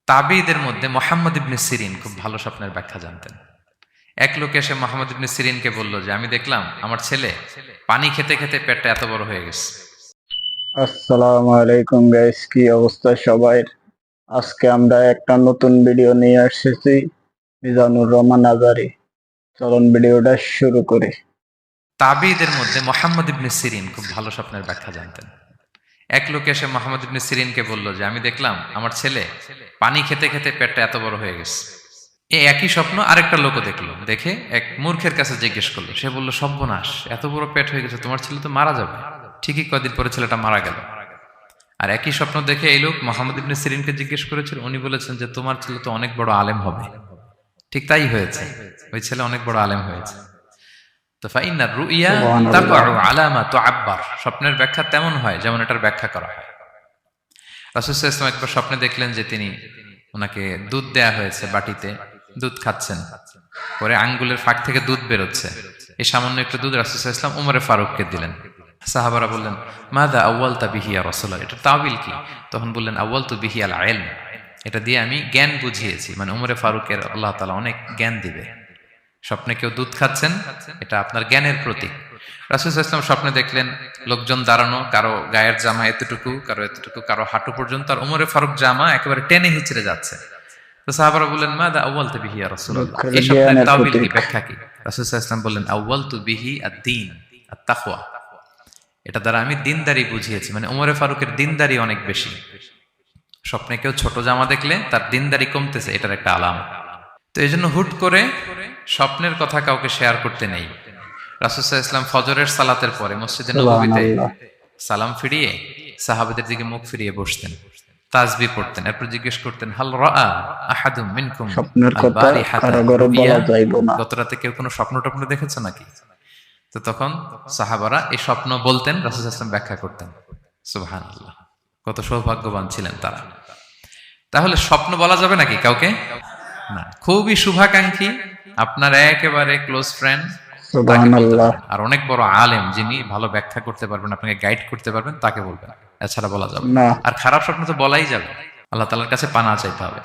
তাবিঈদের মধ্যে মুহাম্মদ ইবনে সিরিন খুব ভালো স্বপ্নের ব্যাখ্যা জানতেন। এক লোক এসে মুহাম্মদ ইবনে সিরিনকে বলল যে আমি দেখলাম আমার ছেলে পানি খেতে খেতে পেটটা এত বড় হয়ে গেছে। আসসালামু আলাইকুম গাইস, কি অবস্থা সবাই? আজকে আমরা একটা নতুন ভিডিও নিয়ে এসেছি, মিজানুর রহমান আজারি। চলুন ভিডিওটা শুরু করি। তাবিঈদের মধ্যে মুহাম্মদ ইবনে সিরিন খুব ভালো স্বপ্নের ব্যাখ্যা জানতেন। এক লোক এসে মুহাম্মদ ইবনে সিরিনকে বলল যে আমি দেখলাম আমার ছেলে পানি খেতে খেতে পেটটা এত বড় হয়ে গেছে। এই একই স্বপ্ন আরেকটা লোকও দেখলো, দেখে এক মূর্খের কাছে জিজ্ঞেস করলো। সে বলল, সর্বনাশ, এত বড় পেট হয়ে গেছে, তোমার ছেলে তো মারা যাবে। ঠিকই কদিন পরে ছেলেটা মারা গেল। আর একই স্বপ্ন দেখে এই লোক মুহাম্মদ ইবনে সিরিনকে জিজ্ঞেস করেছিল, উনি বলেছেন যে তোমার ছেলে তো অনেক বড় আলেম হবে। ঠিক তাই হয়েছে, ওই ছেলে অনেক বড় আলেম হয়েছে। তো ফাইন্নার রুইয়া তাকউ আলা মা তুআব্বার, স্বপ্নের ব্যাখ্যা তেমন হয় যেমন এটার ব্যাখ্যা করা হয়। রাসূল সাল্লাল্লাহু আলাইহি ওয়াসাল্লাম একবার স্বপ্নে দেখলেন যে তিনি ওনাকে দুধ দেয়া হয়েছে, বাটিতে দুধ খাচ্ছেন, পরে আঙ্গুলের ফাঁক থেকে দুধ বেরোচ্ছে। এই সামান্য একটু দুধ রাসূল সাল্লাল্লাহু আলাইহি ওয়াসাল্লাম উমরে ফারুককে দিলেন। সাহাবারা বললেন, মাযা আউয়ালতা বিহি ইয়া রাসূলুল্লাহ, এটা তাওয়িল কি? তখন বললেন, আউয়ালতু বিহি আল ইলম, এটা দিয়ে আমি জ্ঞান বুঝিয়েছি, মানে উমরে ফারুকের আল্লাহ তাআলা অনেক জ্ঞান দিবে। স্বপ্নে কেউ দুধ খাচ্ছেন, এটা আপনার জ্ঞানের প্রতীক। রাসূল সাল্লাল্লাহু আলাইহি ওয়াসাল্লাম স্বপ্নে দেখলেন লোকজন দাঁড়ানো, কারো গায়ের জামা এতটুকু, কারো এতটুকু, কারো হাঁটু পর্যন্ত, আর উমরে ফারুক জামা একেবারে টেনে হিচড়ে যাচ্ছে। তো সাহাবারা বললেন, মাযা আউয়ালতা বিহি ইয়া রাসূলুল্লাহ, এই স্বপ্নের তাওয়িল কি, ব্যাখ্যা কি? রাসূল সাল্লাল্লাহু আলাইহি ওয়াসাল্লাম বললেন, আউয়ালতু বিহি আদ-দীন আত-তাকওয়া, এটা দ্বারা আমি দিনদারি বুঝিয়েছি, মানে উমরে ফারুকের দিনদারি অনেক বেশি। স্বপ্নে কেউ ছোট জামা দেখলে তার দিনদারি কমতেছে, এটার একটা আলামত। তো এই জন্য হুট করে স্বপ্নের কথা কাউকে শেয়ার করতে নেই। রাসূল সাল্লাল্লাহু আলাইহি ওয়াসাল্লাম ফজরের সালাতের পরে মসজিদে নববীতে সালাম ফিরিয়ে সাহাবাদের দিকে মুখ ফিরিয়ে বসতেন, তাসবিহ পড়তেন, এরপর জিজ্ঞেস করতেন, হাল রাআ আহাদুম মিনকুম স্বপ্নের আল কথা বারিহাতা কারো বলা রুইয়া, যাইব না। গত রাতে কেউ কোনো স্বপ্ন টপ্ন দেখেছে নাকি? তো তখন সাহাবারা এই স্বপ্ন বলতেন, রাসূল সাল্লাল্লাহু আলাইহি ওয়াসাল্লাম ব্যাখ্যা করতেন। সুবহানাল্লাহ, কত সৌভাগ্যবান ছিলেন তারা। তাহলে স্বপ্ন বলা যাবে নাকি কাউকে? না। খুবই শুভাকাঙ্ক্ষী, আপনার একেবারে ক্লোজ ফ্রেন্ড, সুবহানাল্লাহ। আর অনেক বড় আলেম যিনি ভালো ব্যাখ্যা করতে পারবেন, আপনাকে গাইড করতে পারবেন, তাকে বলবেন, এছাড়া বলা যাবে না। আর খারাপ স্বপ্ন তো বলাই যাবে, আল্লাহ তাআলার কাছে পানা চাইতে হবে।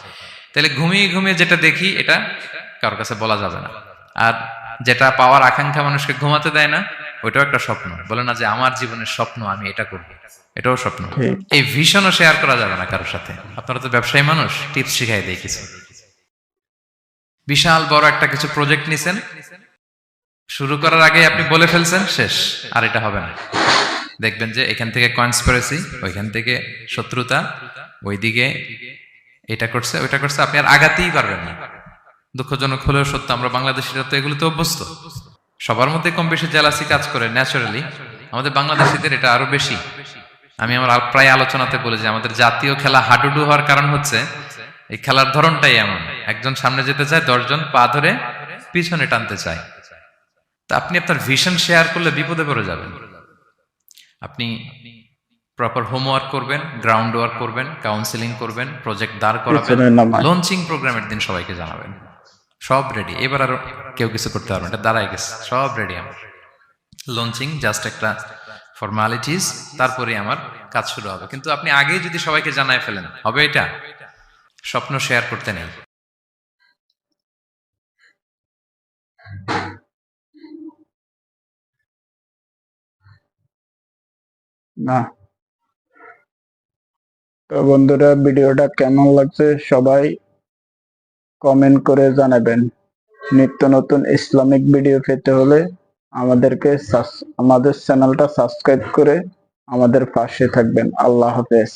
তাহলে ঘুমিয়ে ঘুমিয়ে যেটা দেখি এটা কারোর কাছে বলা যাবে না। আর যেটা পাওয়ার আকাঙ্ক্ষা মানুষকে ঘুমাতে দেয় না, ওইটাও একটা স্বপ্ন। বলে না যে আমার জীবনের স্বপ্ন আমি এটা করব, এটাও স্বপ্ন। এই ভিশনও শেয়ার করা যাবে না কারোর সাথে। আপনারা তো ব্যবসায়ী মানুষ, টিপস শিখাই দেয় কিছু। বিশাল বড় একটা কিছু প্রজেক্ট নিছেন, শুরু করার আগে আপনি বলে ফেলছেন, শেষ, আর এটা হবে না। দেখবেন যে এখান থেকে কনস্পিরেসি, ওইখান থেকে শত্রুতা, ওইদিকে এটা করছে ওইটা করছে, আপনি আর আগাতেই পারবেন না। দুঃখজনক হলেও সত্য, আমরা বাংলাদেশিরা তো এগুলোতে অভ্যস্ত। সবার মধ্যে কম বেশি জেলাসি কাজ করে ন্যাচারালি, আমাদের বাংলাদেশিদের এটা আরো বেশি। আমি আমার প্রায় আলোচনাতে বলি যে আমাদের জাতীয় খেলা হাডুডু হওয়ার কারণ হচ্ছে এই খেলার ধরনটাই এমন, একজন সামনে যেতে চায়, 10 জন পা ধরে পিছনে টানতে চায়। তা আপনি আপনার ভিশন শেয়ার করলে বিপদে পড়ে যাবেন। আপনি প্রপার হোমওয়ার্ক করবেন, গ্রাউন্ড ওয়ার্ক করবেন, কাউন্সিলিং করবেন, প্রজেক্ট দাঁড় করাবেন, লঞ্চিং প্রোগ্রামের দিন সবাইকে জানাবেন। সব রেডি, এবার আর কেউ কিছু করতে পারবেন, এটা দাঁড়ায় গেছে, সব রেডি আমার। লঞ্চিং জাস্ট একটা ফর্মালিটিস, তারপরে আমার কাজ শুরু হবে। কিন্তু আপনি আগেই যদি সবাইকে জানায় ফেলেন, হবে এটা? স্বপ্ন শেয়ার করতে নেই। না। তো বন্ধুরা, ভিডিওটা কেমন লাগছে সবাই কমেন্ট করে জানাবেন। নিত্য নতুন ইসলামিক ভিডিও পেতে হলে আমাদের চ্যানেলটা সাবস্ক্রাইব করে আমাদের পাশে থাকবেন। আল্লাহ হাফেজ।